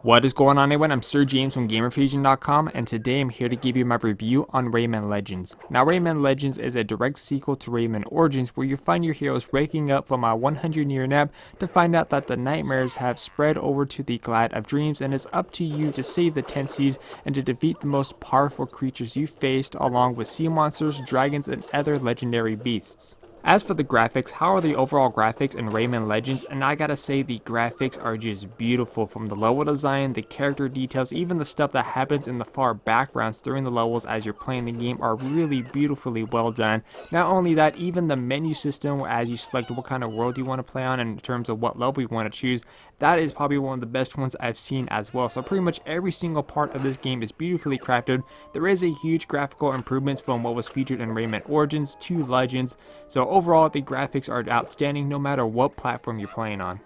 What is going on, everyone? I'm Sir James from Gamerfuzion.com, and today I'm here to give you my review on Rayman Legends. Now, Rayman Legends is a direct sequel to Rayman Origins, where you find your heroes waking up from a 100-year nap to find out that the nightmares have spread over to the Glad of Dreams, and it's up to you to save the 10 seas and to defeat the most powerful creatures you faced, along with sea monsters, dragons, and other legendary beasts. As for the graphics, how are the overall graphics in Rayman Legends? And I gotta say, the graphics are just beautiful, from the level design, the character details, even the stuff that happens in the far backgrounds during the levels as you're playing the game are really beautifully well done. Not only that, even the menu system, as you select what kind of world you want to play on in terms of what level you want to choose, that is probably one of the best ones I've seen as well. So pretty much every single part of this game is beautifully crafted. There is a huge graphical improvements from what was featured in Rayman Origins to Legends. So overall, the graphics are outstanding no matter what platform you're playing on.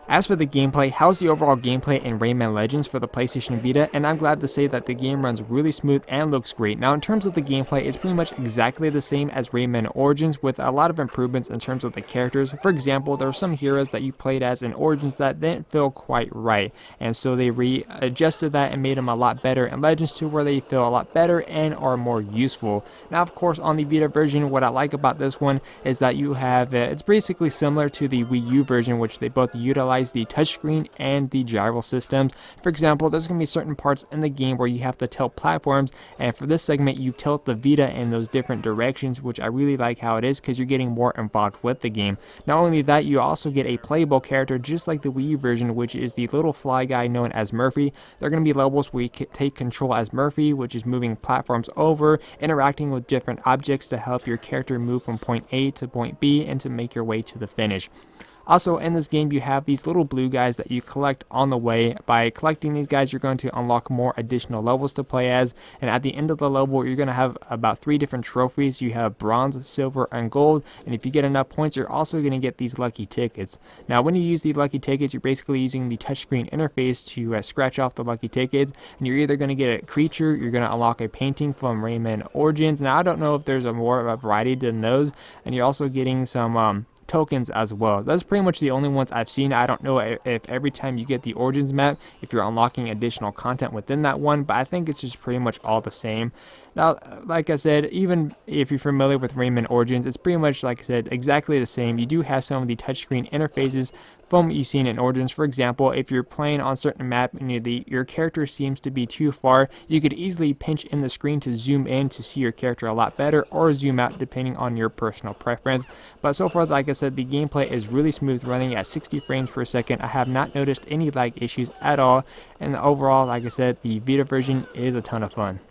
As for the gameplay, how's the overall gameplay in Rayman Legends for the PlayStation Vita? And I'm glad to say that the game runs really smooth and looks great. Now, in terms of the gameplay, it's pretty much exactly the same as Rayman Origins, with a lot of improvements in terms of the characters. For example, there are some heroes that you played as in Origins that didn't feel quite right, and so they readjusted that and made them a lot better in Legends to where they feel a lot better and are more useful. Now, of course, on the Vita version, what I like about this one is that you have, it's basically similar to the Wii U version, which they both utilize the touchscreen and the gyro systems. For example, there's going to be certain parts in the game where you have to tilt platforms, and for this segment you tilt the Vita in those different directions, which I really like how it is because you're getting more involved with the game. Not only that, you also get a playable character just like the Wii U version, which is the little fly guy known as Murphy. There are going to be levels where you can take control as Murphy, which is moving platforms over, interacting with different objects to help your character move from point A to point B and to make your way to the finish. Also, in this game, you have these little blue guys that you collect on the way. By collecting these guys, you're going to unlock more additional levels to play as, and at the end of the level, you're going to have about 3 different trophies. You have bronze, silver, and gold, and if you get enough points, you're also going to get these lucky tickets. Now, when you use the lucky tickets, you're basically using the touchscreen interface to scratch off the lucky tickets, and you're either going to get a creature, you're going to unlock a painting from Rayman Origins. Now, I don't know if there's a more of a variety than those, and you're also getting some tokens as well. That's pretty much the only ones I've seen. I don't know if every time you get the Origins map, if you're unlocking additional content within that one, but I think it's just pretty much all the same. Now, like I said, even if you're familiar with Rayman Origins, it's pretty much, like I said, exactly the same. You do have some of the touchscreen interfaces from what you've seen in Origins. For example, if you're playing on a certain map and your character seems to be too far, you could easily pinch in the screen to zoom in to see your character a lot better, or zoom out depending on your personal preference. But so far, like I said, the gameplay is really smooth, running at 60 frames per second. I have not noticed any lag issues at all, and overall, like I said, the Vita version is a ton of fun.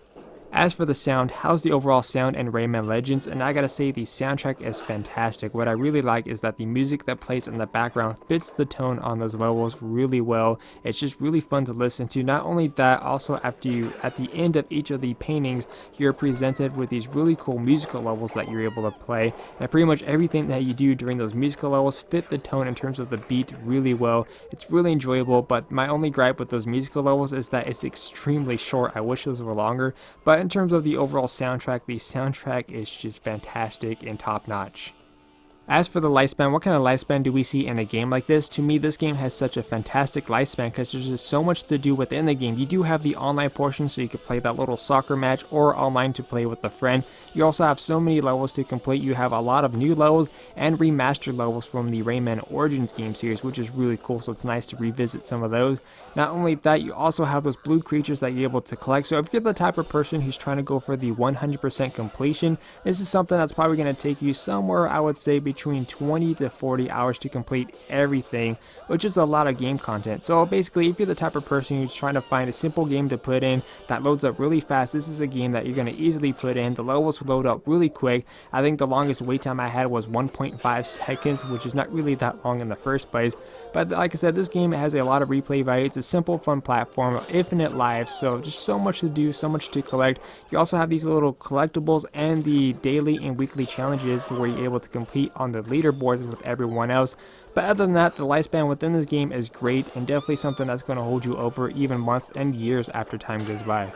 As for the sound, how's the overall sound in Rayman Legends? And I gotta say, the soundtrack is fantastic. What I really like is that the music that plays in the background fits the tone on those levels really well. It's just really fun to listen to. Not only that, also at the end of each of the paintings, you're presented with these really cool musical levels that you're able to play. And pretty much everything that you do during those musical levels fit the tone in terms of the beat really well. It's really enjoyable, but my only gripe with those musical levels is that it's extremely short. I wish those were longer, but in terms of the overall soundtrack, the soundtrack is just fantastic and top-notch. As for the lifespan, what kind of lifespan do we see in a game like this? To me, this game has such a fantastic lifespan because there's just so much to do within the game. You do have the online portion, so you can play that little soccer match, or online to play with a friend. You also have so many levels to complete. You have a lot of new levels and remastered levels from the Rayman Origins game series, which is really cool, so it's nice to revisit some of those. Not only that, you also have those blue creatures that you're able to collect. So if you're the type of person who's trying to go for the 100% completion, this is something that's probably going to take you somewhere, I would say, between 20 to 40 hours to complete everything, which is a lot of game content. So basically, if you're the type of person who's trying to find a simple game to put in that loads up really fast, this is a game that you're going to easily put in. The levels load up really quick. I think the longest wait time I had was 1.5 seconds, which is not really that long in the first place. But like I said, this game has a lot of replay value. It's a simple, fun platform, infinite lives, so just so much to do, so much to collect. You also have these little collectibles and the daily and weekly challenges where you're able to compete on the leaderboards with everyone else. But other than that, the lifespan within this game is great and definitely something that's going to hold you over even months and years after time goes by.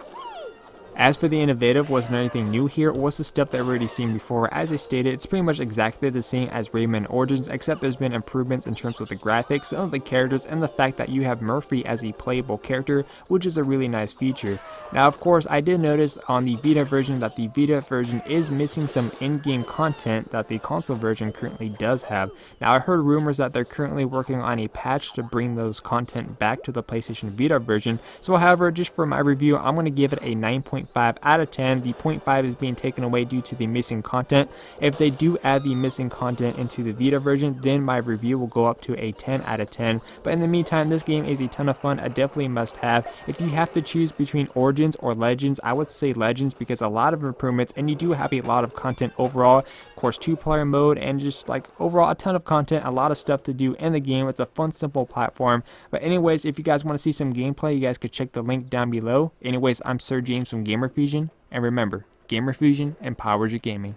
As for the innovative, wasn't anything new here, it was the stuff that I've already seen before. As I stated, it's pretty much exactly the same as Rayman Origins, except there's been improvements in terms of the graphics, some of the characters, and the fact that you have Murphy as a playable character, which is a really nice feature. Now of course, I did notice on the Vita version that the Vita version is missing some in-game content that the console version currently does have. Now I heard rumors that they're currently working on a patch to bring those content back to the PlayStation Vita version, so however, just for my review, I'm going to give it a 9.5 out of 10. The 0.5 is being taken away due to the missing content. If they do add the missing content into the Vita version, then my review will go up to a 10 out of 10. But in the meantime, this game is a ton of fun, a definitely must have. If you have to choose between Origins or Legends, I would say Legends because a lot of improvements and you do have a lot of content overall. Of course, 2-player mode and just like overall a ton of content, a lot of stuff to do in the game. It's a fun, simple platform. But anyways, if you guys want to see some gameplay, you guys could check the link down below. Anyways, I'm Sir James from Gamerfuzion, and remember, Gamerfuzion empowers your gaming.